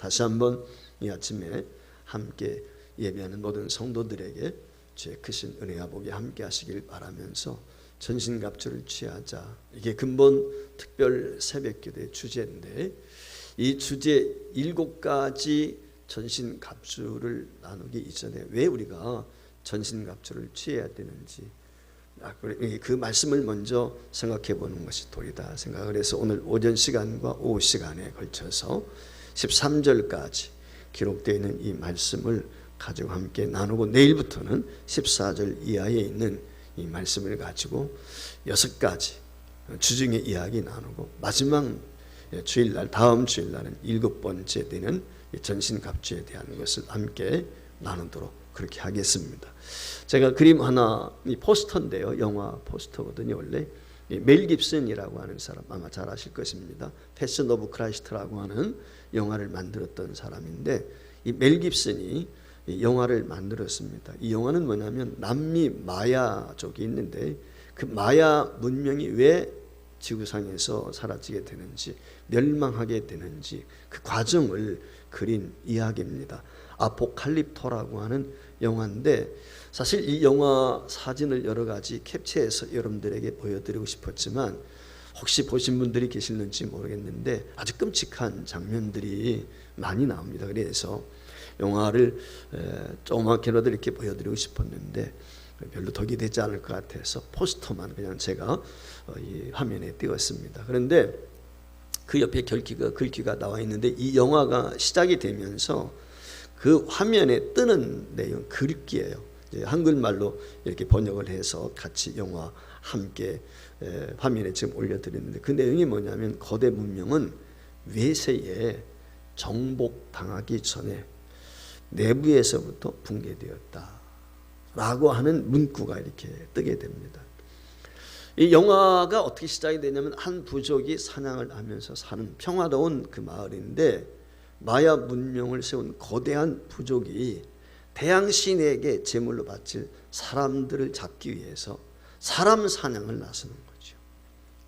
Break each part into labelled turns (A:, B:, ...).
A: 다시 한번 이 아침에 함께 예배하는 모든 성도들에게 주의 크신 은혜와 복이 함께 하시길 바라면서 전신갑주를 취하자, 이게 근본 특별 새벽기도의 주제인데, 이 주제 7가지 전신갑주를 나누기 이전에 왜 우리가 전신갑주를 취해야 되는지 그 말씀을 먼저 생각해 보는 것이 도리다 생각을 해서 오늘 오전 시간과 오후 시간에 걸쳐서 13절까지 기록되어 있는 이 말씀을 가지고 함께 나누고, 내일부터는 14절 이하에 있는 이 말씀을 가지고 6가지 주중의 이야기 나누고, 마지막 주일날, 다음 주일날은 7번째 되는 전신갑주에 대한 것을 함께 나누도록 그렇게 하겠습니다. 제가 그림 하나, 이 포스터인데요, 영화 포스터거든요. 원래 멜 깁슨이라고 하는 사람 아마 잘 아실 것입니다. 패션 오브 크라이스트라고 하는 영화를 만들었던 사람인데, 이 멜 깁슨이 이 영화를 만들었습니다. 이 영화는 뭐냐면 남미 마야족이 있는데, 그 마야 문명이 왜 지구상에서 사라지게 되는지, 멸망하게 되는지 그 과정을 그린 이야기입니다. 아포칼립토라고 하는 영화인데, 사실 이 영화 사진을 여러 가지 캡처해서 여러분들에게 보여드리고 싶었지만 혹시 보신 분들이 계실는지 모르겠는데 아주 끔찍한 장면들이 많이 나옵니다. 그래서 영화를 조그맣게라도 이렇게 보여드리고 싶었는데 별로 덕이 되지 않을 것 같아서 포스터만 그냥 제가 이 화면에 띄웠습니다. 그런데 그 옆에 글귀가 나와 있는데, 이 영화가 시작이 되면서 그 화면에 뜨는 내용 글귀예요. 한글말로 이렇게 번역을 해서 같이 영화 함께 화면에 지금 올려드렸는데, 그 내용이 뭐냐면 거대 문명은 외세에 정복당하기 전에 내부에서부터 붕괴되었다 라고 하는 문구가 이렇게 뜨게 됩니다. 이 영화가 어떻게 시작이 되냐면, 한 부족이 사냥을 하면서 사는 평화로운 그 마을인데, 마야 문명을 세운 거대한 부족이 태양신에게 제물로 바칠 사람들을 잡기 위해서 사람 사냥을 나서는 거죠.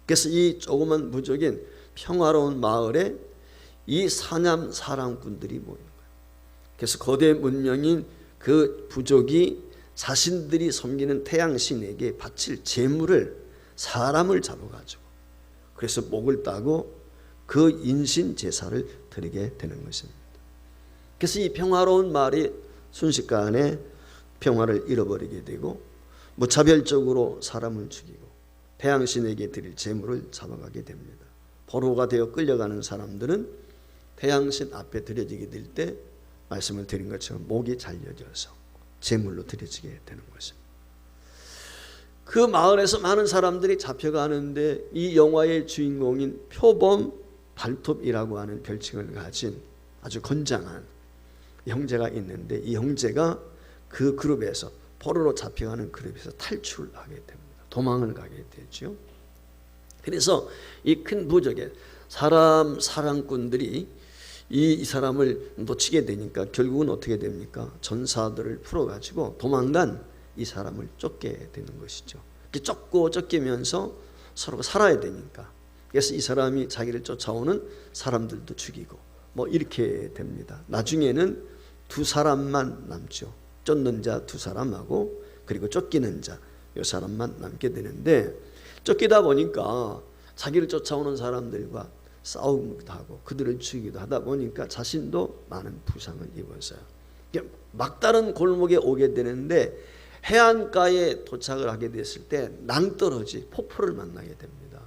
A: 그래서 이 조그만 부족인 평화로운 마을에 이 사냥꾼들이 모인 거예요. 그래서 거대 문명인 그 부족이 자신들이 섬기는 태양신에게 바칠 제물을, 사람을 잡아가지고 그래서 목을 따고 그 인신 제사를 드리게 되는 것입니다. 그래서 이 평화로운 마을이 순식간에 평화를 잃어버리게 되고 무차별적으로 사람을 죽이고 태양신에게 드릴 제물을 잡아가게 됩니다. 포로가 되어 끌려가는 사람들은 태양신 앞에 드려지게 될 때 말씀을 드린 것처럼 목이 잘려져서 제물로 드려지게 되는 것입니다. 그 마을에서 많은 사람들이 잡혀가는데, 이 영화의 주인공인 표범 발톱이라고 하는 별칭을 가진 아주 건장한 형제가 있는데, 이 형제가 그 그룹에서, 포로로 잡혀가는 그룹에서 탈출을 하게 됩니다. 도망을 가게 되죠. 그래서 이 큰 부족의 사랑꾼들이 이 사람을 놓치게 되니까 결국은 어떻게 됩니까? 전사들을 풀어가지고 도망간 이 사람을 쫓게 되는 것이죠. 쫓기면서 서로가 살아야 되니까, 그래서 이 사람이 자기를 쫓아오는 사람들도 죽이고 뭐 이렇게 됩니다. 나중에는 2사람만 남죠. 쫓는 자 2사람하고 그리고 쫓기는 자 이 사람만 남게 되는데, 쫓기다 보니까 자기를 쫓아오는 사람들과 싸우기도 하고 그들을 죽이기도 하다 보니까 자신도 많은 부상을 입었어요. 막다른 골목에 오게 되는데, 해안가에 도착을 하게 됐을 때 낭떠러지 폭포를 만나게 됩니다.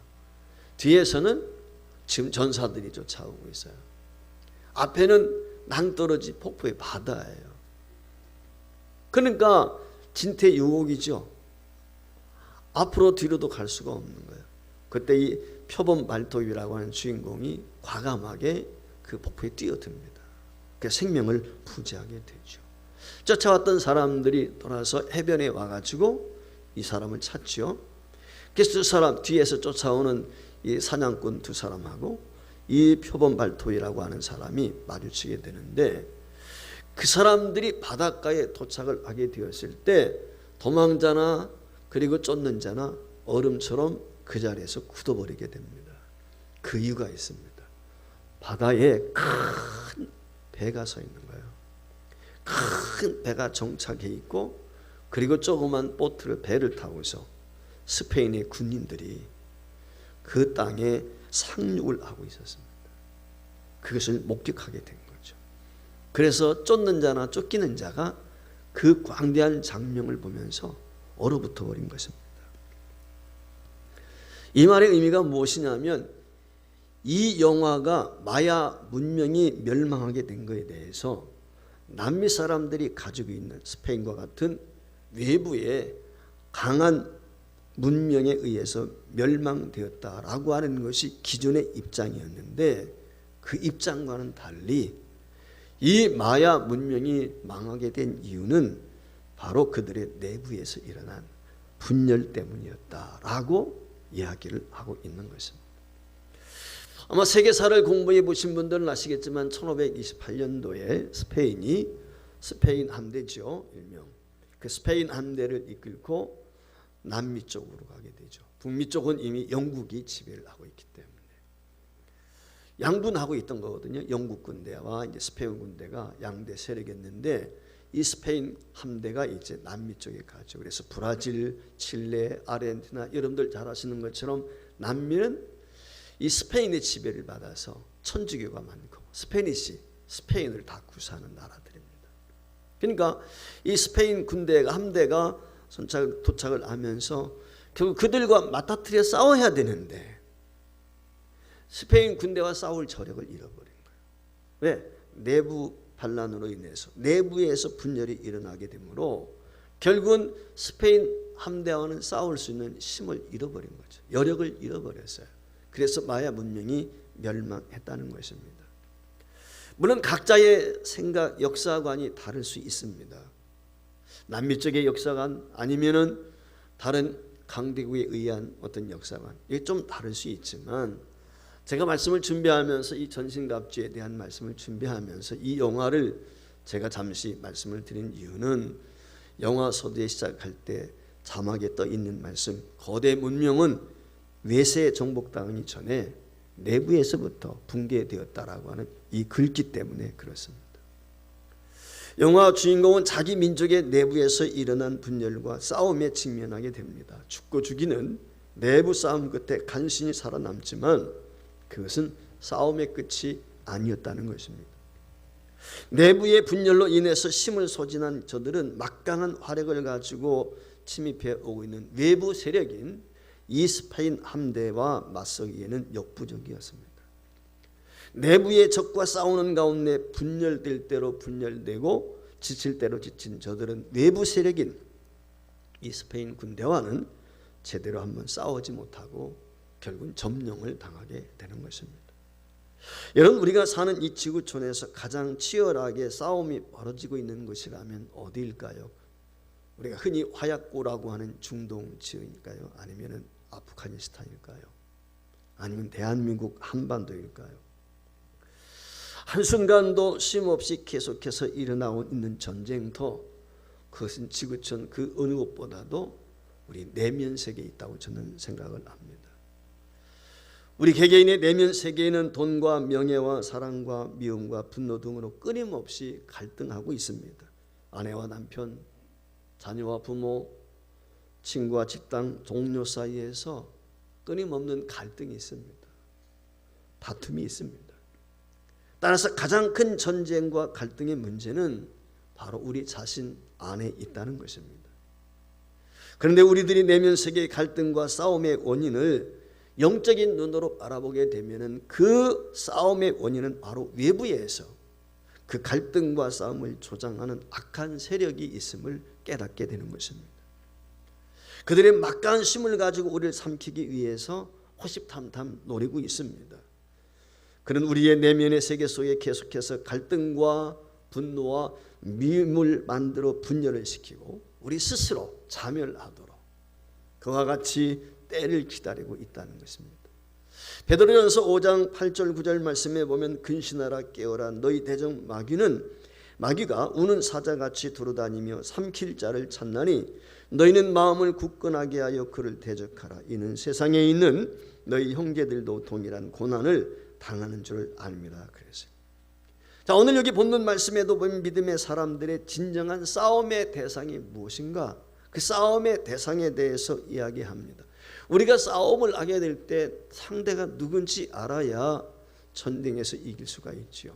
A: 뒤에서는 지금 전사들이 쫓아오고 있어요. 앞에는 낭떠러지 폭포의 바다예요. 그러니까 진퇴유곡이죠. 앞으로 뒤로도 갈 수가 없는 거예요. 그때 이 표범 발톱이라고 하는 주인공이 과감하게 그 폭포에 뛰어듭니다. 그래서 생명을 부지하게 되죠. 쫓아왔던 사람들이 돌아서 해변에 와가지고 이 사람을 찾죠. 그래서 2사람 뒤에서 쫓아오는 이 사냥꾼 2사람하고 이 표범 발톱이라고 하는 사람이 마주치게 되는데, 그 사람들이 바닷가에 도착을 하게 되었을 때 도망자나 그리고 쫓는 자나 얼음처럼 그 자리에서 굳어버리게 됩니다. 그 이유가 있습니다. 바다에 큰 배가 서 있는 거예요. 큰 배가 정착해 있고, 그리고 조그만 배를 타고서 스페인의 군인들이 그 땅에 상륙을 하고 있었습니다. 그것을 목격하게 된 거죠. 그래서 쫓는 자나 쫓기는 자가 그 광대한 장면을 보면서 얼어붙어 버린 것입니다. 이 말의 의미가 무엇이냐면, 이 영화가 마야 문명이 멸망하게 된 것에 대해서 남미 사람들이 가지고 있는 스페인과 같은 외부의 강한 문명에 의해서 멸망되었다라고 하는 것이 기존의 입장이었는데, 그 입장과는 달리 이 마야 문명이 망하게 된 이유는 바로 그들의 내부에서 일어난 분열 때문이었다라고 이야기를 하고 있는 것입니다. 아마 세계사를 공부해 보신 분들은 아시겠지만 1528년도에 스페인 함대죠, 일명. 그 스페인 함대를 이끌고 남미 쪽으로 가게 되죠. 북미 쪽은 이미 영국이 지배를 하고 있기 때문에 양분하고 있던 거거든요. 영국 군대와 이제 스페인 군대가 양대 세력이었는데, 이 스페인 함대가 이제 남미 쪽에 가죠. 그래서 브라질, 칠레, 아르헨티나, 여러분들 잘 아시는 것처럼 남미는 이 스페인의 지배를 받아서 천주교가 많고 스페인을 다 구사하는 나라들입니다. 그러니까 이 스페인 군대가 함대가 도착을 하면서 결국 그들과 맞닥뜨려 싸워야 되는데 스페인 군대와 싸울 저력을 잃어버린 거예요. 왜? 내부 반란으로 인해서 내부에서 분열이 일어나게 되므로 결국은 스페인 함대와는 싸울 수 있는 힘을 잃어버린 거죠. 여력을 잃어버렸어요. 그래서 마야 문명이 멸망했다는 것입니다. 물론 각자의 생각, 역사관이 다를 수 있습니다. 남미 쪽의 역사관 아니면은 다른 강대국에 의한 어떤 역사관, 이게 좀 다를 수 있지만, 제가 말씀을 준비하면서 이 전신갑주에 대한 말씀을 준비하면서 이 영화를 제가 잠시 말씀을 드린 이유는, 영화 서두에 시작할 때 자막에 떠 있는 말씀, 거대 문명은 외세에 정복당하기 전에 내부에서부터 붕괴되었다라고 하는 이 글귀 때문에 그렇습니다. 영화 주인공은 자기 민족의 내부에서 일어난 분열과 싸움에 직면하게 됩니다. 죽고 죽이는 내부 싸움 끝에 간신히 살아남지만 그것은 싸움의 끝이 아니었다는 것입니다. 내부의 분열로 인해서 힘을 소진한 저들은 막강한 화력을 가지고 침입해 오고 있는 외부 세력인 이 스페인 함대와 맞서기에는 역부족이었습니다. 내부의 적과 싸우는 가운데 분열될 대로 분열되고 지칠 대로 지친 저들은 외부 세력인 이 스페인 군대와는 제대로 한번 싸우지 못하고 결국은 점령을 당하게 되는 것입니다. 여러분, 우리가 사는 이 지구촌에서 가장 치열하게 싸움이 벌어지고 있는 곳이라면 어디일까요? 우리가 흔히 화약고라고 하는 중동 지역일까요? 아니면 아프가니스탄일까요? 아니면 대한민국 한반도일까요? 한순간도 쉼없이 계속해서 일어나고 있는 전쟁터, 그것은 지구촌 그 어느 곳보다도 우리 내면 세계에 있다고 저는 생각을 합니다. 우리 개개인의 내면 세계에는 돈과 명예와 사랑과 미움과 분노 등으로 끊임없이 갈등하고 있습니다. 아내와 남편, 자녀와 부모, 친구와 직장 동료 사이에서 끊임없는 갈등이 있습니다. 다툼이 있습니다. 따라서 가장 큰 전쟁과 갈등의 문제는 바로 우리 자신 안에 있다는 것입니다. 그런데 우리들이 내면 세계의 갈등과 싸움의 원인을 영적인 눈으로 바라보게 되면 그 싸움의 원인은 바로 외부에서 그 갈등과 싸움을 조장하는 악한 세력이 있음을 깨닫게 되는 것입니다. 그들의 막강한 힘을 가지고 우리를 삼키기 위해서 호시탐탐 노리고 있습니다. 그는 우리의 내면의 세계 속에 계속해서 갈등과 분노와 미움을 만들어 분열을 시키고 우리 스스로 자멸하도록 그와 같이 때를 기다리고 있다는 것입니다. 베드로전서 5장 8절 9절 말씀에 보면 근신하라 깨어라 너희 대적 마귀가 우는 사자같이 두루다니며 삼킬 자를 찾나니 너희는 마음을 굳건하게 하여 그를 대적하라. 이는 세상에 있는 너희 형제들도 동일한 고난을 당하는 줄 압니다. 그래서 자, 오늘 여기 본문 말씀에도 보면 믿음의 사람들의 진정한 싸움의 대상이 무엇인가? 그 싸움의 대상에 대해서 이야기합니다. 우리가 싸움을 하게 될 때 상대가 누군지 알아야 전쟁에서 이길 수가 있지요.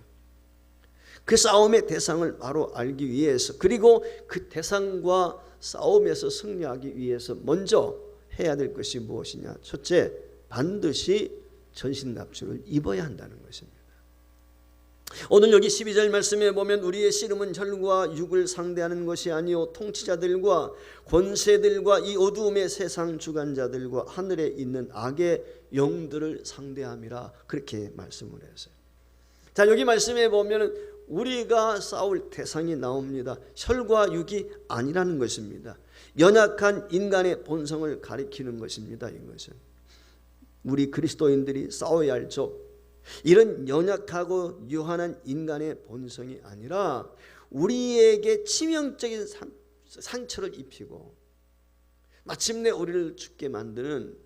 A: 그 싸움의 대상을 바로 알기 위해서, 그리고 그 대상과 싸움에서 승리하기 위해서 먼저 해야 될 것이 무엇이냐? 첫째, 반드시 전신납주를 입어야 한다는 것입니다. 오늘 여기 12절 말씀에 보면 우리의 씨름은 혈과 육을 상대하는 것이 아니요 통치자들과 권세들과 이 어두움의 세상 주관자들과 하늘에 있는 악의 영들을 상대함이라, 그렇게 말씀을 했어요. 자, 여기 말씀에 보면 우리가 싸울 대상이 나옵니다. 혈과 육이 아니라는 것입니다. 연약한 인간의 본성을 가리키는 것입니다. 이것은 우리 그리스도인들이 싸워야 할 적, 이런 연약하고 유한한 인간의 본성이 아니라 우리에게 치명적인 상처를 입히고 마침내 우리를 죽게 만드는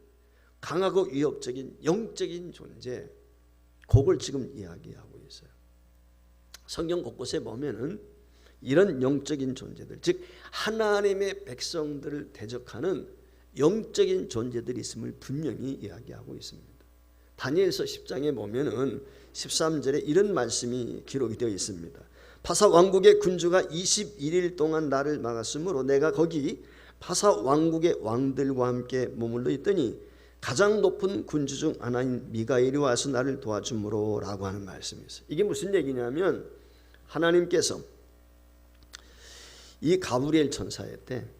A: 강하고 위협적인 영적인 존재, 그걸 지금 이야기하고 있어요. 성경 곳곳에 보면은 이런 영적인 존재들, 즉 하나님의 백성들을 대적하는 영적인 존재들이 있음을 분명히 이야기하고 있습니다. 다니엘서 10장에 보면은 13절에 이런 말씀이 기록이 되어 있습니다. 파사 왕국의 군주가 21일 동안 나를 막았으므로 내가 거기 파사 왕국의 왕들과 함께 머물러 있더니 가장 높은 군주 중 하나인 미가엘이 와서 나를 도와주므로 라고 하는 말씀이 있어요. 이게 무슨 얘기냐면 하나님께서 이 가브리엘 천사의 때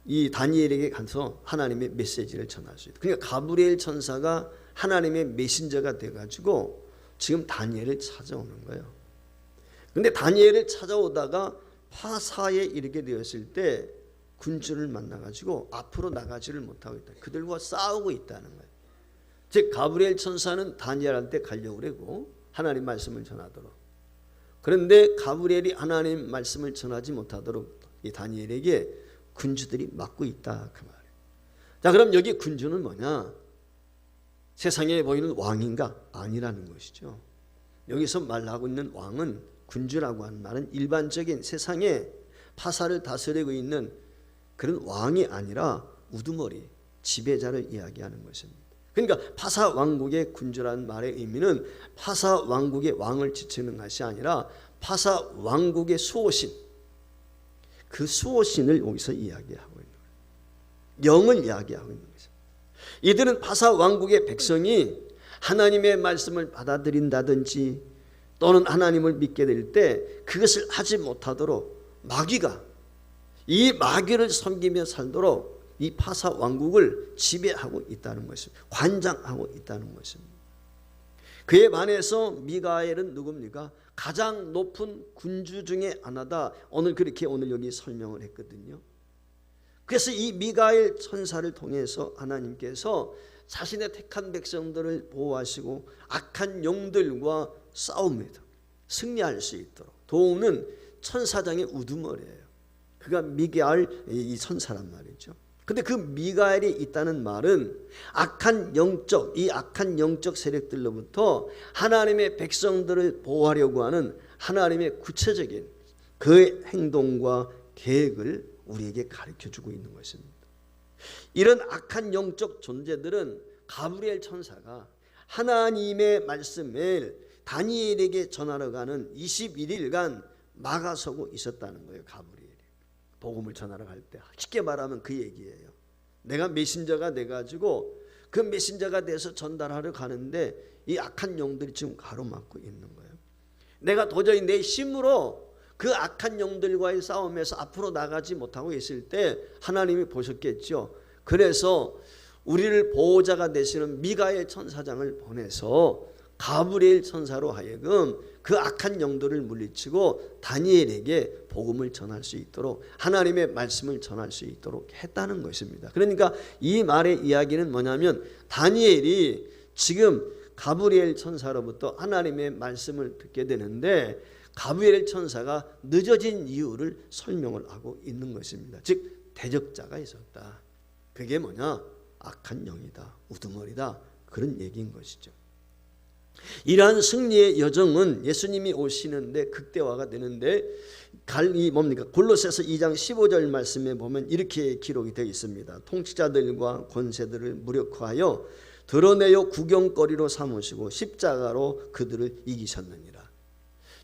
A: 이 다니엘에게 가서 하나님의 메시지를 전할 수 있다. 그러니까 가브리엘 천사가 하나님의 메신저가 돼가지고 지금 다니엘을 찾아오는 거예요. 근데 다니엘을 찾아오다가 파사에 이르게 되었을 때 군주를 만나가지고 앞으로 나가지를 못하고 있다. 그들과 싸우고 있다는 거예요. 즉 가브리엘 천사는 다니엘한테 가려고 그러고 하나님 말씀을 전하도록. 그런데 가브리엘이 하나님 말씀을 전하지 못하도록 이 다니엘에게 군주들이 막고 있다, 그 말이에요. 자, 그럼 여기 군주는 뭐냐? 세상에 보이는 왕인가? 아니라는 것이죠. 여기서 말하고 있는 왕은, 군주라고 하는 말은 일반적인 세상에 파사를 다스리고 있는 그런 왕이 아니라 우두머리, 지배자를 이야기하는 것입니다. 그러니까 파사 왕국의 군주라는 말의 의미는 파사 왕국의 왕을 지칭하는 것이 아니라 파사 왕국의 수호신, 그 수호신을 여기서 이야기하고 있는 거예요. 영을 이야기하고 있는 거죠. 이들은 파사 왕국의 백성이 하나님의 말씀을 받아들인다든지 또는 하나님을 믿게 될 때 그것을 하지 못하도록 마귀가, 이 마귀를 섬기며 살도록 이 파사 왕국을 지배하고 있다는 것입니다. 관장하고 있다는 것입니다. 그에 반해서 미가엘은 누굽니까? 가장 높은 군주 중에 하나다. 오늘 여기 설명을 했거든요. 그래서 이 미가엘 천사를 통해서 하나님께서 자신의 택한 백성들을 보호하시고 악한 영들과 싸웁니다. 승리할 수 있도록 도우는 천사장의 우두머리예요. 그가 미가엘 이 천사란 말이죠. 근데 그 미가엘이 있다는 말은 악한 영적 세력들로부터 하나님의 백성들을 보호하려고 하는 하나님의 구체적인 그의 행동과 계획을 우리에게 가르쳐주고 있는 것입니다. 이런 악한 영적 존재들은 가브리엘 천사가 하나님의 말씀을 다니엘에게 전하러 가는 21일간 막아서고 있었다는 거예요. 가브리엘이 복음을 전하러 갈 때, 쉽게 말하면 그 얘기예요. 내가 메신저가 돼가지고 그 메신저가 돼서 전달하러 가는데 이 악한 영들이 지금 가로막고 있는 거예요. 내가 도저히 내 힘으로 그 악한 영들과의 싸움에서 앞으로 나가지 못하고 있을 때 하나님이 보셨겠죠. 그래서 우리를 보호자가 되시는 미가엘 천사장을 보내서 가브리엘 천사로 하여금 그 악한 영들을 물리치고 다니엘에게 복음을 전할 수 있도록, 하나님의 말씀을 전할 수 있도록 했다는 것입니다. 그러니까 이 말의 이야기는 뭐냐면 다니엘이 지금 가브리엘 천사로부터 하나님의 말씀을 듣게 되는데 가브리엘 천사가 늦어진 이유를 설명을 하고 있는 것입니다. 즉 대적자가 있었다. 그게 뭐냐? 악한 영이다, 우두머리다, 그런 얘기인 것이죠. 이러한 승리의 여정은 예수님이 오시는데 극대화가 되는데 골로새서 2장 15절 말씀에 보면 이렇게 기록이 되어 있습니다. 통치자들과 권세들을 무력화하여 드러내어 구경거리로 삼으시고 십자가로 그들을 이기셨느니라.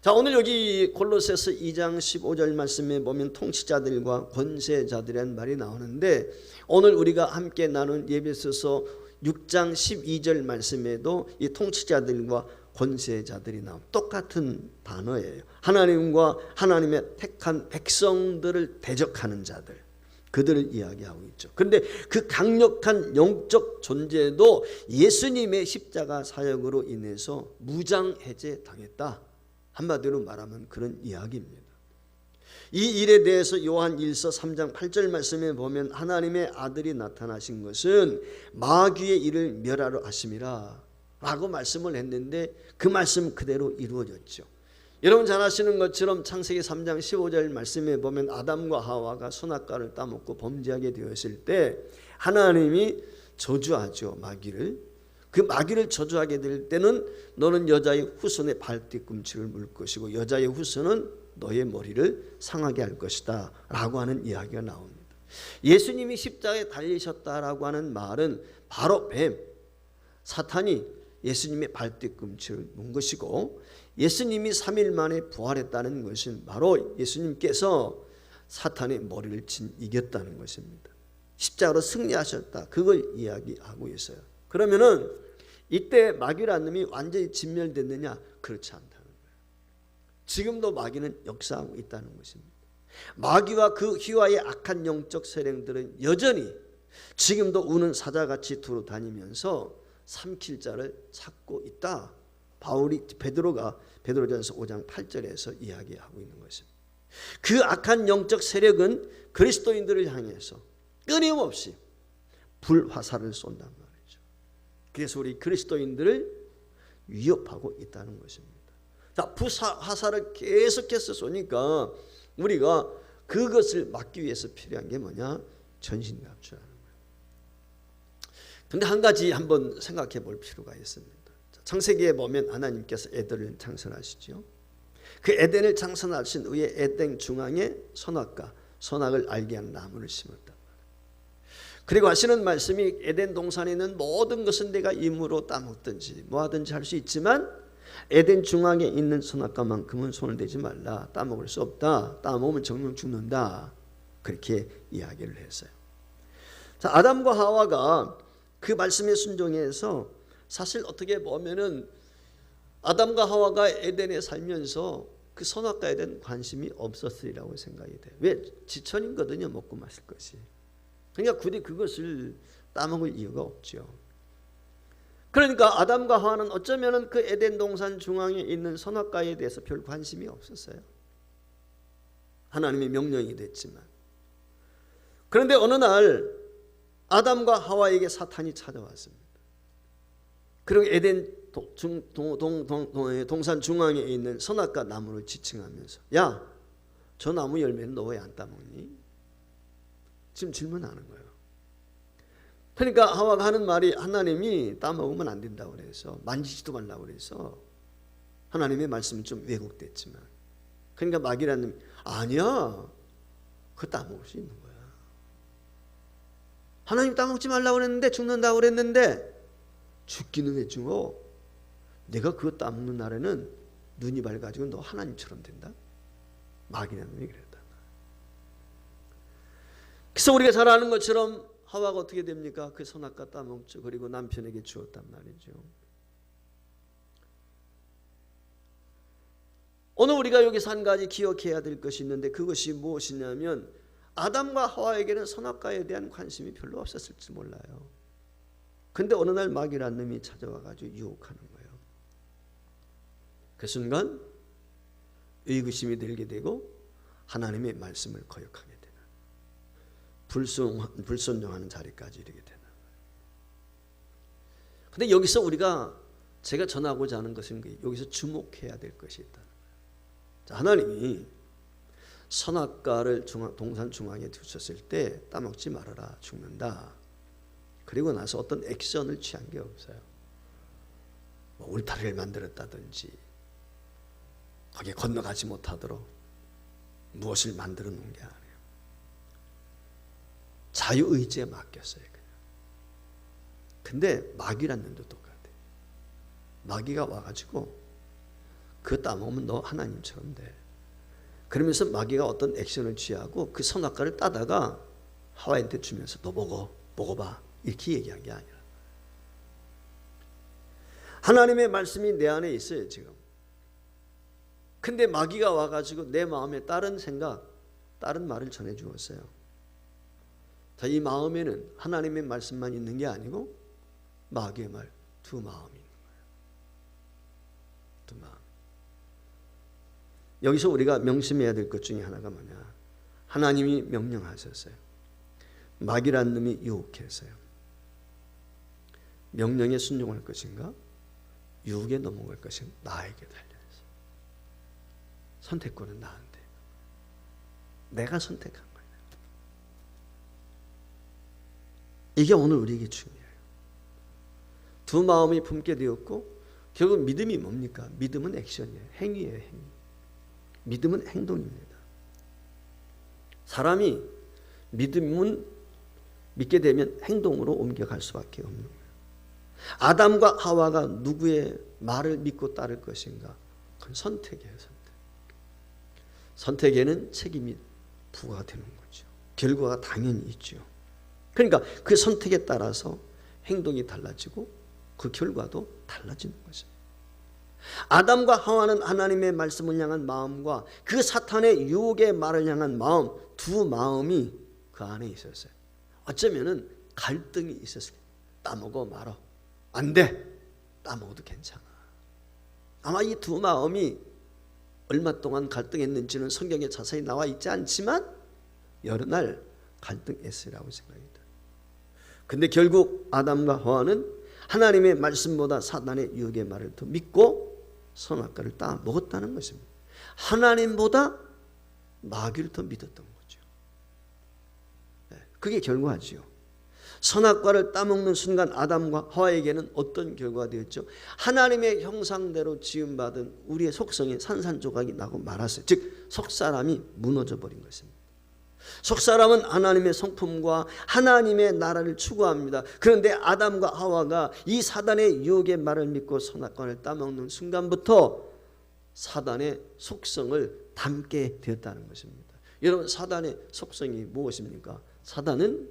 A: 자, 오늘 여기 골로새서 2장 15절 말씀에 보면 통치자들과 권세자들이라는 말이 나오는데, 오늘 우리가 함께 나눈 에베소서 6장 12절 말씀에도 이 통치자들과 권세자들이 나온 똑같은 단어예요. 하나님과 하나님의 택한 백성들을 대적하는 자들, 그들을 이야기하고 있죠. 그런데 그 강력한 영적 존재도 예수님의 십자가 사역으로 인해서 무장 해제당했다. 한마디로 말하면 그런 이야기입니다. 이 일에 대해서 요한 1서 3장 8절 말씀에 보면 하나님의 아들이 나타나신 것은 마귀의 일을 멸하러 하심이라 라고 말씀을 했는데, 그 말씀 그대로 이루어졌죠. 여러분 잘 아시는 것처럼 창세기 3장 15절 말씀에 보면 아담과 하와가 선악과를 따먹고 범죄하게 되었을 때 하나님이 저주하죠. 마귀를. 그 마귀를 저주하게 될 때는 너는 여자의 후손의 발뒤꿈치를 물 것이고 여자의 후손은 너의 머리를 상하게 할 것이다 라고 하는 이야기가 나옵니다. 예수님이 십자가에 달리셨다라고 하는 말은 바로 뱀, 사탄이 예수님의 발뒤꿈치를 문 것이고, 예수님이 3일 만에 부활했다는 것은 바로 예수님께서 사탄의 머리를 이겼다는 것입니다. 십자가로 승리하셨다, 그걸 이야기하고 있어요. 그러면은 이때 마귀라는 놈이 완전히 진멸됐느냐? 그렇지 않다는 거예요. 지금도 마귀는 역사하고 있다는 것입니다. 마귀와 그 휘와의 악한 영적 세력들은 여전히 지금도 우는 사자같이 두루 다니면서 삼킬 자를 찾고 있다. 베드로가 베드로전서 5장 8절에서 이야기하고 있는 것입니다. 그 악한 영적 세력은 그리스도인들을 향해서 끊임없이 불화살을 쏜단 말이죠. 그래서 우리 그리스도인들을 위협하고 있다는 것입니다. 자, 불화살을 계속해서 쏘니까 우리가 그것을 막기 위해서 필요한 게 뭐냐? 전신갑주라는 거예요. 그런데 한 가지 한번 생각해 볼 필요가 있습니다. 창세기에 보면 하나님께서 에덴을 창설하시죠. 그 에덴을 창설하신 후에 에덴 중앙에 선악과 선악을 알게 한 나무를 심었다. 그리고 하시는 말씀이 에덴 동산에 있는 모든 것은 내가 임으로 따먹든지 뭐하든지 할 수 있지만 에덴 중앙에 있는 선악과만큼은 손을 대지 말라. 따먹을 수 없다. 따먹으면 정령 죽는다. 그렇게 이야기를 했어요. 자, 아담과 하와가 그 말씀에 순종해서 사실 어떻게 보면은 아담과 하와가 에덴에 살면서 그 선악과에 대한 관심이 없었으리라고 생각이 돼요. 왜? 지천이거든요. 먹고 마실 것이. 그러니까 굳이 그것을 따먹을 이유가 없죠. 그러니까 아담과 하와는 어쩌면은 그 에덴 동산 중앙에 있는 선악과에 대해서 별 관심이 없었어요. 하나님의 명령이 됐지만. 그런데 어느 날 아담과 하와에게 사탄이 찾아왔습니다. 그리고 에덴 동산 중앙에 있는 선악과 나무를 지칭하면서, 야, 저 나무 열매는 너 왜 안 따먹니? 지금 질문하는 거예요. 그러니까 하와가 하는 말이 하나님이 따먹으면 안 된다고 그래서 만지지도 말라고 그래서 하나님의 말씀은 좀 왜곡됐지만, 그러니까 마귀라는 놈이 아니야, 그거 따먹을 수 있는 거야. 하나님 따먹지 말라고 그랬는데 죽는다고 그랬는데 죽기는 왜 죽어? 내가 그거 따먹는 날에는 눈이 밝아지고 너 하나님처럼 된다. 마귀라는 놈이 그랬다. 그래서 우리가 잘 아는 것처럼 하와가 어떻게 됩니까? 그 선악과 따먹죠. 그리고 남편에게 주었단 말이죠. 오늘 우리가 여기서 한 가지 기억해야 될 것이 있는데, 그것이 무엇이냐면 아담과 하와에게는 선악과에 대한 관심이 별로 없었을지 몰라요. 근데 어느 날 마귀라는 놈이 찾아와가지고 유혹하는 거예요. 그 순간 의구심이 들게 되고 하나님의 말씀을 거역하게 되는, 불순종하는 자리까지 이르게 되는 거예요. 근데 여기서 우리가 제가 전하고자 하는 것은 여기서 주목해야 될 것이 있다. 자, 하나님이 선악과를 동산 중앙에 두셨을 때 따먹지 말아라, 죽는다. 그리고 나서 어떤 액션을 취한 게 없어요. 뭐 울타리를 만들었다든지 거기에 건너가지 못하도록 무엇을 만들어 놓은 게 아니에요. 자유의지에 맡겼어요. 그냥. 근데 마귀란 놈도 똑같아요. 마귀가 와가지고 그거 따먹으면 너 하나님처럼 돼. 그러면서 마귀가 어떤 액션을 취하고 그 선악과를 따다가 하와한테 주면서 너 먹어봐 이렇게 얘기한 게 아니라 하나님의 말씀이 내 안에 있어요 지금. 근데 마귀가 와가지고 내 마음에 다른 생각, 다른 말을 전해주었어요. 자, 이 마음에는 하나님의 말씀만 있는 게 아니고 마귀의 말, 두 마음이 있는 거예요. 두 마음. 여기서 우리가 명심해야 될 것 중에 하나가 뭐냐? 하나님이 명령하셨어요. 마귀란 놈이 유혹했어요. 명령에 순종할 것인가? 유혹에 넘어갈 것인가? 나에게 달려있어요. 선택권은 나한테. 내가 선택한 거예요. 이게 오늘 우리에게 중요해요. 두 마음이 품게 되었고 결국 믿음이 뭡니까? 믿음은 액션이에요. 행위예요. 행위. 믿음은 행동입니다. 사람이 믿음은 믿게 되면 행동으로 옮겨갈 수밖에 없는 거예요. 아담과 하와가 누구의 말을 믿고 따를 것인가? 그건 선택이에요. 선택. 선택에는 책임이 부과되는 거죠. 결과가 당연히 있죠. 그러니까 그 선택에 따라서 행동이 달라지고 그 결과도 달라지는 거죠. 아담과 하와는 하나님의 말씀을 향한 마음과 그 사탄의 유혹의 말을 향한 마음, 두 마음이 그 안에 있었어요. 어쩌면은 갈등이 있었어요. 따먹어 말어. 안 돼. 따먹어도 괜찮아. 아마 이 두 마음이 얼마 동안 갈등했는지는 성경에 자세히 나와 있지 않지만 여러 날 갈등했으리라고 생각합니다. 근데 결국 아담과 하와는 하나님의 말씀보다 사단의 유혹의 말을 더 믿고 선악과를 따 먹었다는 것입니다. 하나님보다 마귀를 더 믿었던 거죠. 그게 결과지요. 선악과를 따먹는 순간 아담과 하와에게는 어떤 결과가 되었죠? 하나님의 형상대로 지음받은 우리의 속성이 산산조각이 나고 말았어요. 즉 속사람이 무너져 버린 것입니다. 속사람은 하나님의 성품과 하나님의 나라를 추구합니다. 그런데 아담과 하와가 이 사단의 유혹의 말을 믿고 선악과를 따먹는 순간부터 사단의 속성을 담게 되었다는 것입니다. 여러분, 사단의 속성이 무엇입니까? 사단은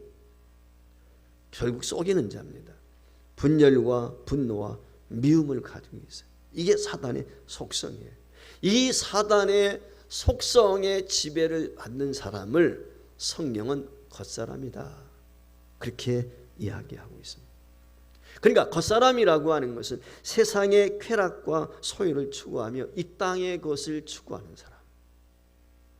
A: 결국 속이는 자입니다. 분열과 분노와 미움을 가지고 있어요. 이게 사단의 속성이에요. 이 사단의 속성의 지배를 받는 사람을 성경은 겉사람이다, 그렇게 이야기하고 있습니다. 그러니까 겉사람이라고 하는 것은 세상의 쾌락과 소유를 추구하며 이 땅의 것을 추구하는 사람,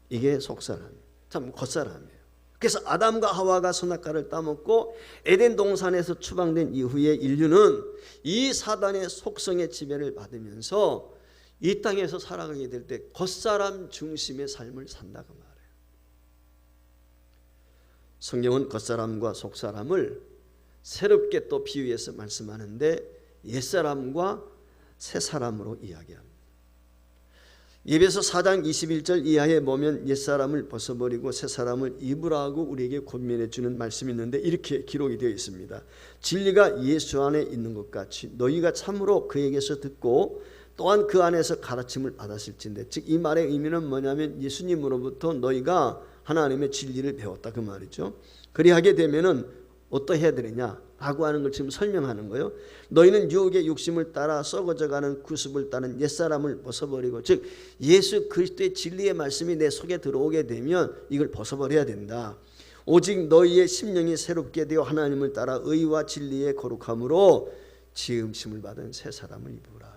A: 이게 속사람이에요. 참 겉사람이에요. 그래서 아담과 하와가 선악과를 따먹고 에덴 동산에서 추방된 이후에 인류는 이 사단의 속성의 지배를 받으면서 이 땅에서 살아가게 될 때 겉사람 중심의 삶을 산다고 말해요. 성경은 겉사람과 속사람을 새롭게 또 비유해서 말씀하는데 옛사람과 새사람으로 이야기합니다. 예배서 4장 21절 이하에 보면 옛사람을 벗어버리고 새사람을 입으라고 우리에게 권면해 주는 말씀이 있는데 이렇게 기록이 되어 있습니다. 진리가 예수 안에 있는 것 같이 너희가 참으로 그에게서 듣고 또한 그 안에서 가르침을 받았을진데, 즉 이 말의 의미는 뭐냐면 예수님으로부터 너희가 하나님의 진리를 배웠다, 그 말이죠. 그리하게 되면은 어떠해야 되느냐 라고 하는 걸 지금 설명하는 거예요. 너희는 유혹의 욕심을 따라 썩어져가는 구습을 따는 옛사람을 벗어버리고, 즉 예수 그리스도의 진리의 말씀이 내 속에 들어오게 되면 이걸 벗어버려야 된다. 오직 너희의 심령이 새롭게 되어 하나님을 따라 의와 진리의 거룩함으로 지음심을 받은 새 사람을 입으라.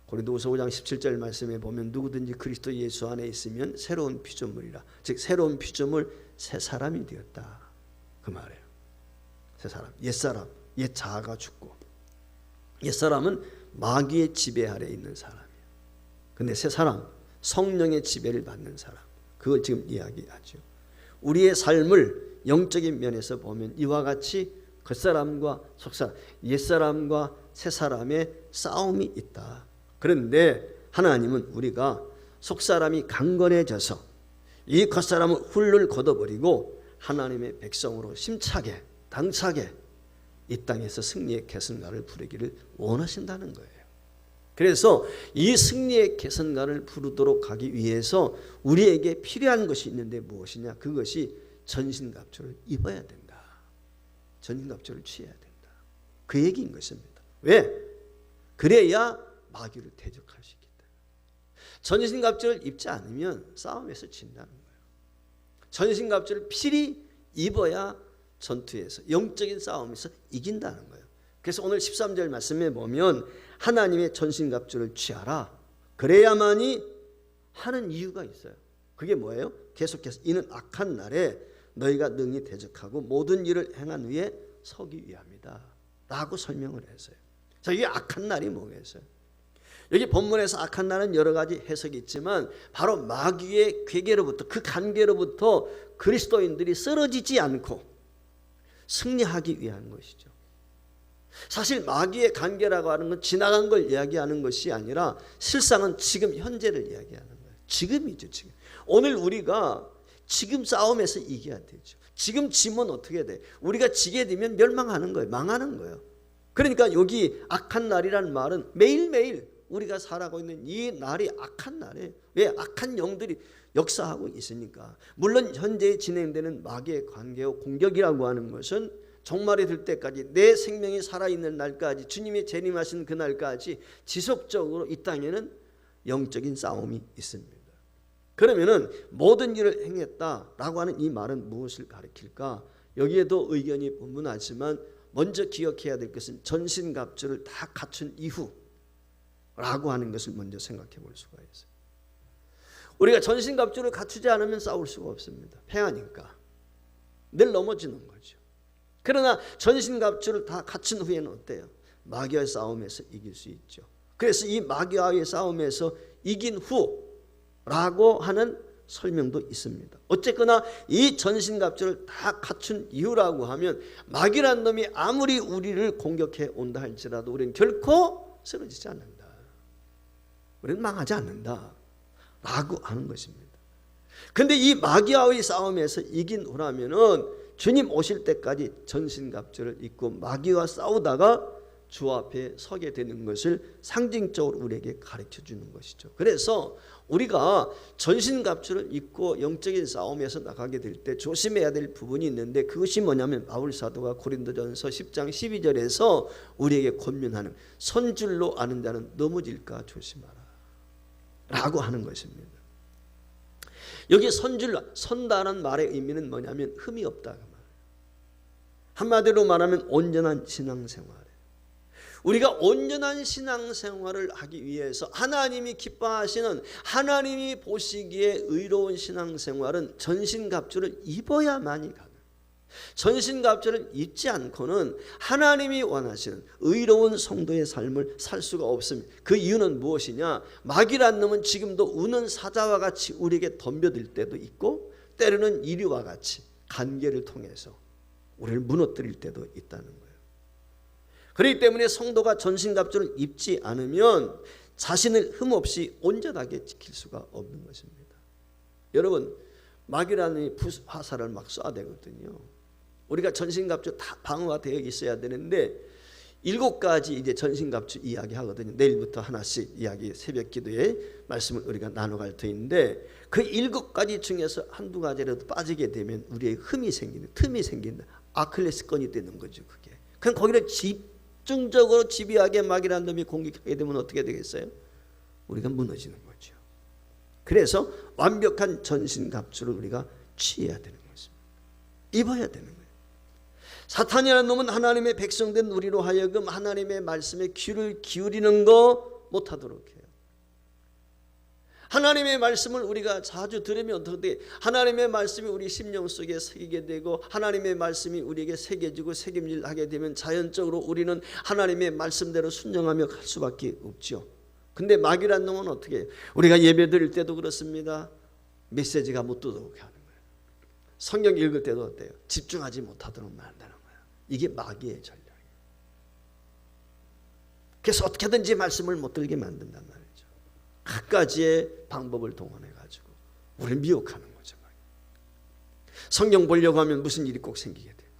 A: 고린도후서 5장 17절 말씀에 보면 누구든지 그리스도 예수 안에 있으면 새로운 피조물이라, 즉 새로운 피조물 새 사람이 되었다, 그 말이에요. 새 사람, 옛사람, 옛 자아가 죽고, 옛사람은 마귀의 지배 아래 있는 사람이에요. 근데 새 사람, 성령의 지배를 받는 사람, 그걸 지금 이야기하죠. 우리의 삶을 영적인 면에서 보면 이와 같이 겉사람과 속사람, 옛사람과 새 사람의 싸움이 있다. 그런데 하나님은 우리가 속사람이 강건해져서 이 겉사람은 훌훌 걷어버리고 하나님의 백성으로 심차게 당차게 이 땅에서 승리의 개선가를 부르기를 원하신다는 거예요. 그래서 이 승리의 개선가를 부르도록 하기 위해서 우리에게 필요한 것이 있는데 무엇이냐? 그것이 전신갑주를 입어야 된다. 전신갑주를 취해야 된다. 그 얘기인 것입니다. 왜? 그래야 마귀를 대적할 수 있기 때문에. 전신갑주를 입지 않으면 싸움에서 진다는 거예요. 전신갑주를 필히 입어야 전투에서 영적인 싸움에서 이긴다는 거예요. 그래서 오늘 13절 말씀에 보면 하나님의 전신갑주를 취하라. 그래야만이 하는 이유가 있어요. 그게 뭐예요? 계속해서 이는 악한 날에 너희가 능히 대적하고 모든 일을 행한 후에 서기 위함이다 라고 설명을 했어요. 자, 이게 악한 날이 뭐겠어요? 여기 본문에서 악한 날은 여러 가지 해석이 있지만 바로 마귀의 괴계로부터 그 간계로부터 그리스도인들이 쓰러지지 않고 승리하기 위한 것이죠. 사실 마귀의 관계라고 하는 건 지나간 걸 이야기하는 것이 아니라 실상은 지금 현재를 이야기하는 거예요. 지금이죠. 지금. 오늘 우리가 지금 싸움에서 이겨야 되죠. 지금 지면 어떻게 돼? 우리가 지게 되면 멸망하는 거예요. 망하는 거예요. 그러니까 여기 악한 날이라는 말은 매일매일 우리가 살아가고 있는 이 날이 악한 날이에요. 왜? 악한 영들이 역사하고 있으니까. 물론 현재 진행되는 마귀의 관계와 공격이라고 하는 것은 종말이 될 때까지 내 생명이 살아있는 날까지 주님이 재림하신 그날까지 지속적으로 이 땅에는 영적인 싸움이 있습니다. 그러면은 모든 일을 행했다라고 하는 이 말은 무엇을 가리킬까? 여기에도 의견이 분분하지만 먼저 기억해야 될 것은 전신갑주를 다 갖춘 이후라고 하는 것을 먼저 생각해 볼 수가 있어요. 우리가 전신갑주를 갖추지 않으면 싸울 수가 없습니다. 패하니까 늘 넘어지는 거죠. 그러나 전신갑주를 다 갖춘 후에는 어때요? 마귀와의 싸움에서 이길 수 있죠. 그래서 이 마귀와의 싸움에서 이긴 후라고 하는 설명도 있습니다. 어쨌거나 이 전신갑주를 다 갖춘 이유라고 하면 마귀란 놈이 아무리 우리를 공격해 온다 할지라도 우리는 결코 쓰러지지 않는다. 우리는 망하지 않는다 라고 하는 것입니다. 그런데 이 마귀와의 싸움에서 이긴 후라면은 주님 오실 때까지 전신갑주를 입고 마귀와 싸우다가 주 앞에 서게 되는 것을 상징적으로 우리에게 가르쳐 주는 것이죠. 그래서 우리가 전신갑주를 입고 영적인 싸움에서 나가게 될 때 조심해야 될 부분이 있는데 그것이 뭐냐면 바울 사도가 고린도전서 10장 12절에서 우리에게 권면하는 선줄로 아는 자는 넘어질까 조심하라 라고 하는 것입니다. 여기 선다는 말의 의미는 뭐냐면 흠이 없다. 한마디로 말하면 온전한 신앙생활. 우리가 온전한 신앙생활을 하기 위해서 하나님이 기뻐하시는 하나님이 보시기에 의로운 신앙생활은 전신갑주를 입어야만이 가능해요. 전신갑주를 입지 않고는 하나님이 원하시는 의로운 성도의 삶을 살 수가 없습니다. 그 이유는 무엇이냐? 마귀란 놈은 지금도 우는 사자와 같이 우리에게 덤벼들 때도 있고 때로는 이리와 같이 관계를 통해서 우리를 무너뜨릴 때도 있다는 거예요. 그렇기 때문에 성도가 전신갑주를 입지 않으면 자신을 흠없이 온전하게 지킬 수가 없는 것입니다. 여러분, 마귀라는 화살을 막 쏴대거든요. 우리가 전신갑주 다 방어가 되어 있어야 되는데 7가지 이제 전신갑주 이야기 하거든요. 내일부터 하나씩 이야기 새벽 기도에 말씀을 우리가 나눠갈 터인데 그 7가지 중에서 한두 가지라도 빠지게 되면 우리의 흠이 생기는 틈이 생긴다. 아킬레스건이 되는 거죠. 그게. 그럼 거기를 집중적으로 집요하게 마귀라는 놈이 공격하게 되면 어떻게 되겠어요? 우리가 무너지는 거죠. 그래서 완벽한 전신갑주를 우리가 취해야 되는 것입니다. 입어야 되는 거예요. 사탄이라는 놈은 하나님의 백성된 우리로 하여금 하나님의 말씀에 귀를 기울이는 거 못하도록 해요. 하나님의 말씀을 우리가 자주 들으면 어떻게 돼? 하나님의 말씀이 우리 심령 속에 새기게 되고 하나님의 말씀이 우리에게 새겨지고 책임질하게 되면 자연적으로 우리는 하나님의 말씀대로 순종하며 갈 수밖에 없죠. 근데 마귀란 놈은 어떻게 해요? 우리가 예배 드릴 때도 그렇습니다. 메시지가 못 들어오게 하는 거예요. 성경 읽을 때도 어때요? 집중하지 못하도록 만드는 거예요. 이게 마귀의 전략이에요. 그래서 어떻게든지 말씀을 못 들게 만든단 말이죠. 갖가지의 방법을 동원해가지고 우리를 미혹하는 거죠. 성경 보려고 하면 무슨 일이 꼭 생기게 되고,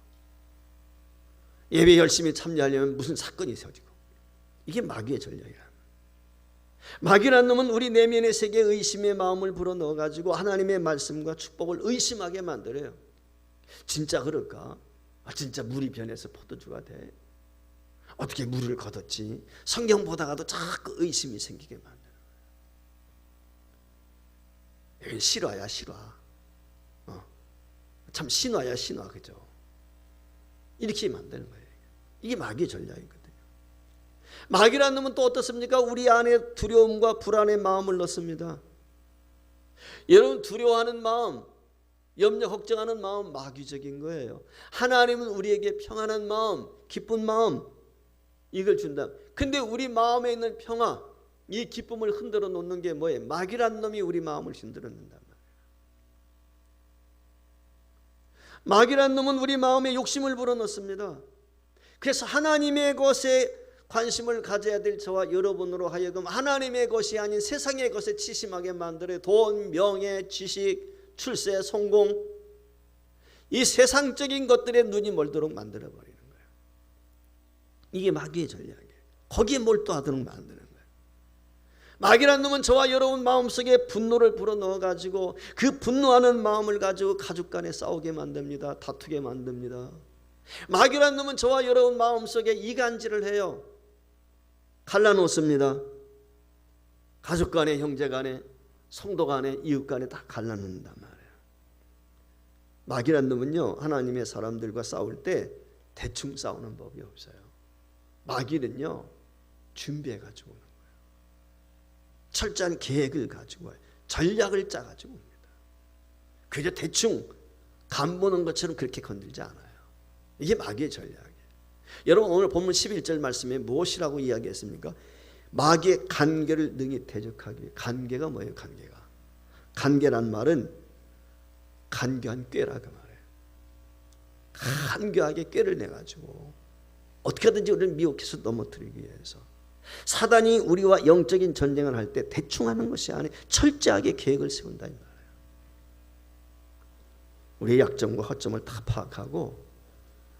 A: 예배 열심히 참여하려면 무슨 사건이 터지고, 이게 마귀의 전략이라. 마귀라는 놈은 우리 내면의 세계에 의심의 마음을 불어넣어가지고 하나님의 말씀과 축복을 의심하게 만들어요. 진짜 그럴까? 진짜 물이 변해서 포도주가 돼? 어떻게 물을 거뒀지? 성경 보다가도 자꾸 의심이 생기게 만드는 거예요. 이건 실화야, 실화. 참 신화야, 신화. 그죠? 이렇게 만드는 거예요. 이게 마귀의 전략이거든요. 마귀라는 놈은 또 어떻습니까? 우리 안에 두려움과 불안의 마음을 넣습니다. 여러분, 두려워하는 마음, 염려 걱정하는 마음 마귀적인 거예요. 하나님은 우리에게 평안한 마음, 기쁜 마음, 이걸 준다. 근데 우리 마음에 있는 평화, 이 기쁨을 흔들어 놓는 게 뭐예요? 마귀라는 놈이 우리 마음을 흔들어 놓는단 말이에요. 마귀라는 놈은 우리 마음에 욕심을 불어넣습니다. 그래서 하나님의 것에 관심을 가져야 될 저와 여러분으로 하여금 하나님의 것이 아닌 세상의 것에 치심하게 만들어요. 돈, 명예, 지식, 출세, 성공, 이 세상적인 것들에 눈이 멀도록 만들어버리는 거예요. 이게 마귀의 전략이에요. 거기에 몰두하도록 만드는 거예요. 마귀라는 놈은 저와 여러분 마음속에 분노를 불어넣어가지고 그 분노하는 마음을 가지고 가족 간에 싸우게 만듭니다. 다투게 만듭니다. 마귀라는 놈은 저와 여러분 마음속에 이간질을 해요. 갈라놓습니다. 가족 간에, 형제 간에, 성도 간에, 이웃 간에 다 갈라놓는단 말이에요. 마귀란 놈은요, 하나님의 사람들과 싸울 때 대충 싸우는 법이 없어요. 마귀는요, 준비해 가지고 오는 거예요. 철저한 계획을 가지고 와요. 전략을 짜 가지고 옵니다. 그저 대충 간 보는 것처럼 그렇게 건들지 않아요. 이게 마귀의 전략이에요. 여러분, 오늘 본문 11절 말씀에 무엇이라고 이야기했습니까? 마귀의 간계를 능히 대적하기 위해. 간계가 뭐예요? 간계가. 간계란 말은 간교한 꾀라 그 말이에요. 간교하게 꾀를 내가지고 어떻게든지 우리를 미혹해서 넘어뜨리기 위해서. 사단이 우리와 영적인 전쟁을 할 때 대충 하는 것이 아니라 철저하게 계획을 세운다 이 말이에요. 우리의 약점과 허점을 다 파악하고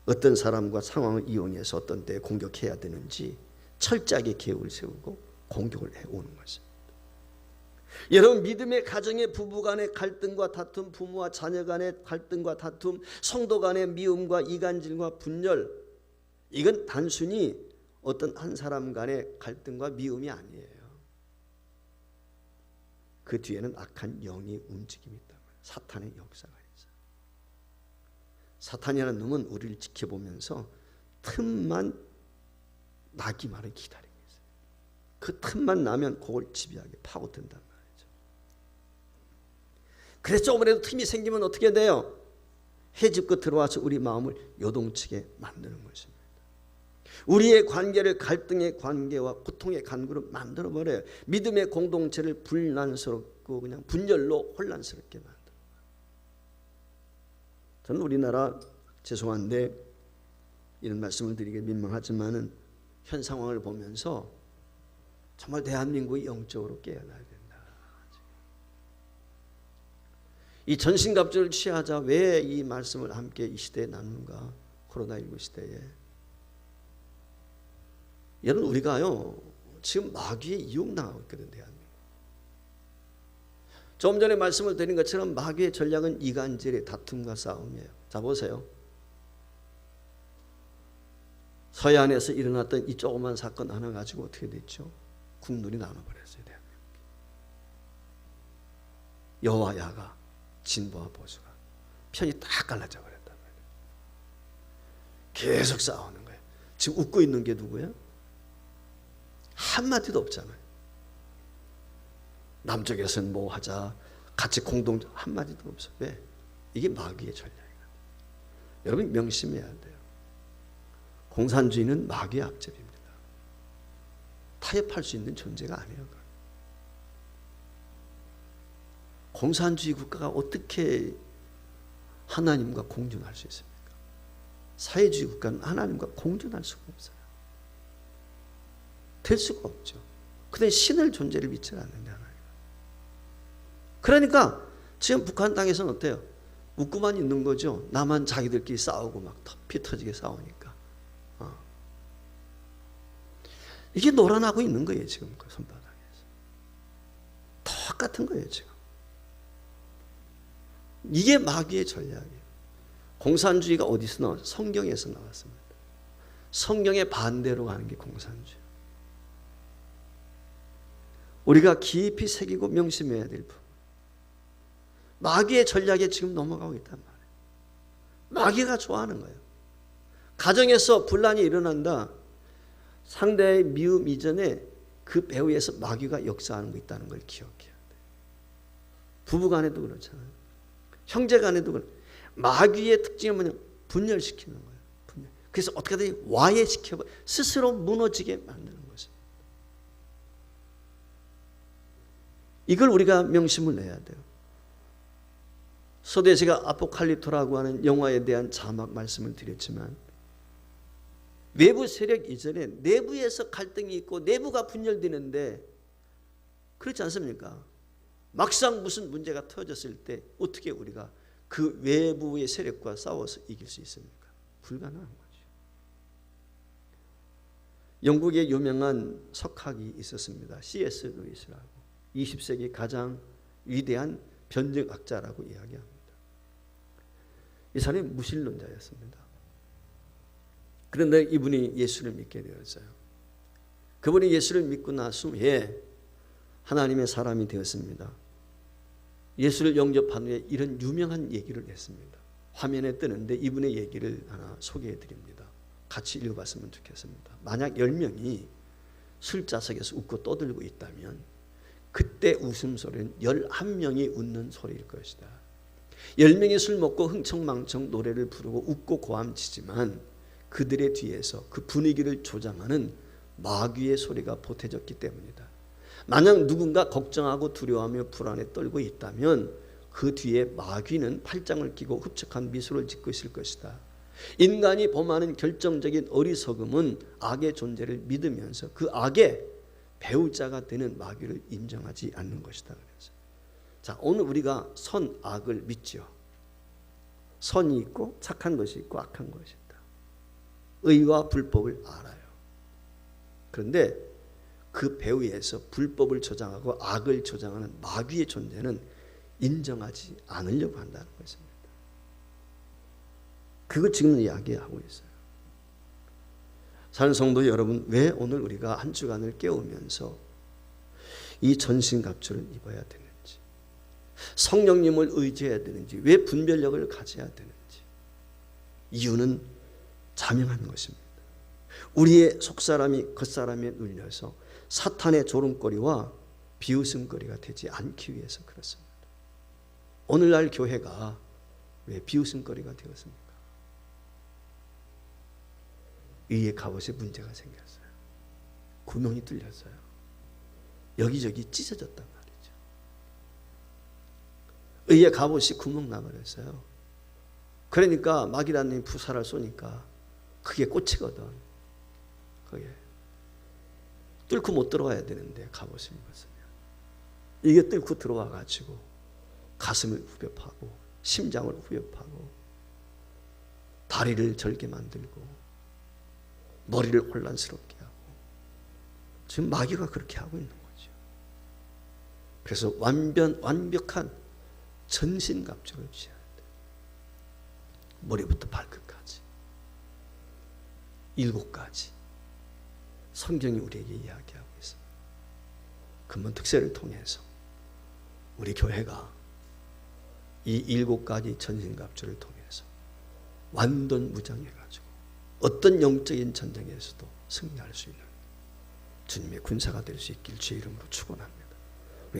A: 어떤 사람과 상황을 이용해서 어떤 때에 공격해야 되는지 철저하게 계획을 세우고 공격을 해오는 것입니다. 여러분, 믿음의 가정의 부부 간의 갈등과 다툼, 부모와 자녀 간의 갈등과 다툼, 성도 간의 미움과 이간질과 분열, 이건 단순히 어떤 한 사람 간의 갈등과 미움이 아니에요. 그 뒤에는 악한 영의 움직임이 있다. 사탄의 역사가 있어요. 사탄이라는 놈은 우리를 지켜보면서 틈만 나기만을 기다리고 있어요. 그 틈만 나면 그걸 집요하게 파고든단 말이죠. 그래서 조금이라도 틈이 생기면 어떻게 돼요? 해집고 들어와서 우리 마음을 요동치게 만드는 것입니다. 우리의 관계를 갈등의 관계와 고통의 관계로 만들어버려요. 믿음의 공동체를 불난스럽고 그냥 분열로 혼란스럽게 만들어요. 저는 우리나라, 죄송한데 이런 말씀을 드리기 민망하지만은 현 상황을 보면서 정말 대한민국이 영적으로 깨어나야 된다. 이 전신갑주를 취하자. 왜 이 말씀을 함께 이 시대에 나누는가? 코로나19 시대에. 여러분, 우리가요 지금 마귀에 이용당하고 있거든요. 대한민국. 조금 전에 말씀을 드린 것처럼 마귀의 전략은 이간질의 다툼과 싸움이에요. 자, 보세요. 서해안에서 일어났던 이 조그만 사건 하나 가지고 어떻게 됐죠? 국룰이 나눠버렸어요. 대한민국. 여와 야가, 진보와 보수가 편이 딱 갈라져 버렸단 말이에요. 계속 싸우는 거예요. 지금 웃고 있는 게 누구예요? 한마디도 없잖아요. 남쪽에서는 뭐 하자, 같이 공동, 한마디도 없어. 왜? 이게 마귀의 전략이에요. 여러분, 명심해야 돼요. 공산주의는 마귀의 앞제입니다. 타협할 수 있는 존재가 아니에요. 공산주의 국가가 어떻게 하나님과 공존할 수 있습니까? 사회주의 국가는 하나님과 공존할 수가 없어요. 될 수가 없죠. 근데 신을 존재를 믿지 않느냐. 그러니까 지금 북한 땅에서는 어때요? 웃고만 있는 거죠. 나만 자기들끼리 싸우고 막 피 터지게 싸우니까. 이게 놀아나고 있는 거예요. 지금 그 손바닥에서. 똑같은 거예요. 지금. 이게 마귀의 전략이에요. 공산주의가 어디서 나왔어요? 성경에서 나왔습니다. 성경의 반대로 가는 게 공산주의. 우리가 깊이 새기고 명심해야 될 부분. 마귀의 전략에 지금 넘어가고 있단 말이에요. 마귀가 좋아하는 거예요. 가정에서 분란이 일어난다. 상대의 미움 이전에 그 배후에서 마귀가 역사하는 거 있다는 걸 기억해야 돼요. 부부간에도 그렇잖아요. 형제간에도 그렇고. 마귀의 특징이 뭐냐? 분열시키는 거예요. 분열. 그래서 어떻게든 와해시켜 스스로 무너지게 만드는 거죠. 이걸 우리가 명심을 내야 돼요. 서두에 제가 아포칼립토라고 하는 영화에 대한 자막 말씀을 드렸지만 외부 세력 이전에 내부에서 갈등이 있고 내부가 분열되는데 그렇지 않습니까? 막상 무슨 문제가 터졌을 때 어떻게 우리가 그 외부의 세력과 싸워서 이길 수 있습니까? 불가능한 거죠. 영국의 유명한 석학이 있었습니다. C.S. 루이스라고. 20세기 가장 위대한 변증학자라고 이야기합니다. 이 사람이 무신론자였습니다. 그런데 이분이 예수를 믿게 되었어요. 그분이 예수를 믿고 나서 후에 하나님의 사람이 되었습니다. 예수를 영접한 후에 이런 유명한 얘기를 했습니다. 화면에 뜨는데 이분의 얘기를 하나 소개해 드립니다. 같이 읽어봤으면 좋겠습니다. 만약 10명이 술자석에서 웃고 떠들고 있다면 그때 웃음소리는 11명이 웃는 소리일 것이다. 10명이 술 먹고 흥청망청 노래를 부르고 웃고 고함치지만 그들의 뒤에서 그 분위기를 조장하는 마귀의 소리가 보태졌기 때문이다. 만약 누군가 걱정하고 두려워하며 불안에 떨고 있다면 그 뒤에 마귀는 팔짱을 끼고 흡착한 미소를 짓고 있을 것이다. 인간이 범하는 결정적인 어리석음은 악의 존재를 믿으면서 그 악의 배우자가 되는 마귀를 인정하지 않는 것이다. 그래서 자, 오늘 우리가 선, 악을 믿죠. 선이 있고 착한 것이 있고 악한 것이 있다. 의와 불법을 알아요. 그런데 그 배후에서 불법을 조장하고 악을 조장하는 마귀의 존재는 인정하지 않으려고 한다는 것입니다. 그걸 지금 이야기하고 있어요. 사는 성도 여러분, 왜 오늘 우리가 한 주간을 깨우면서 이 전신갑주를 입어야 되는지, 성령님을 의지해야 되는지, 왜 분별력을 가져야 되는지, 이유는 자명한 것입니다. 우리의 속사람이 겉사람에 눌려서 사탄의 조롱거리와 비웃음거리가 되지 않기 위해서 그렇습니다. 오늘날 교회가 왜 비웃음거리가 되었습니까? 의의 갑옷에 문제가 생겼어요. 구멍이 뚫렸어요. 여기저기 찢어졌단 말이죠. 의의 갑옷이 구멍 나버렸어요. 그러니까 마귀라는 부사를 쏘니까 그게 꽂히거든. 그게 뚫고 못 들어와야 되는데 갑옷을 입었으면 이게 뚫고 들어와 가지고 가슴을 후벼 파고 심장을 후벼 파고 다리를 절게 만들고 머리를 혼란스럽게 하고 지금 마귀가 그렇게 하고 있는 거죠. 그래서 완벽한 전신갑주를 취해야 돼요. 머리부터 발끝까지 7가지 성경이 우리에게 이야기하고 있습니다. 근본 특세를 통해서 우리 교회가 이 7가지 전신갑주를 통해서 완전 무장해가지고 어떤 영적인 전쟁에서도 승리할 수 있는 주님의 군사가 될 수 있길 주의 이름으로 축원합니다.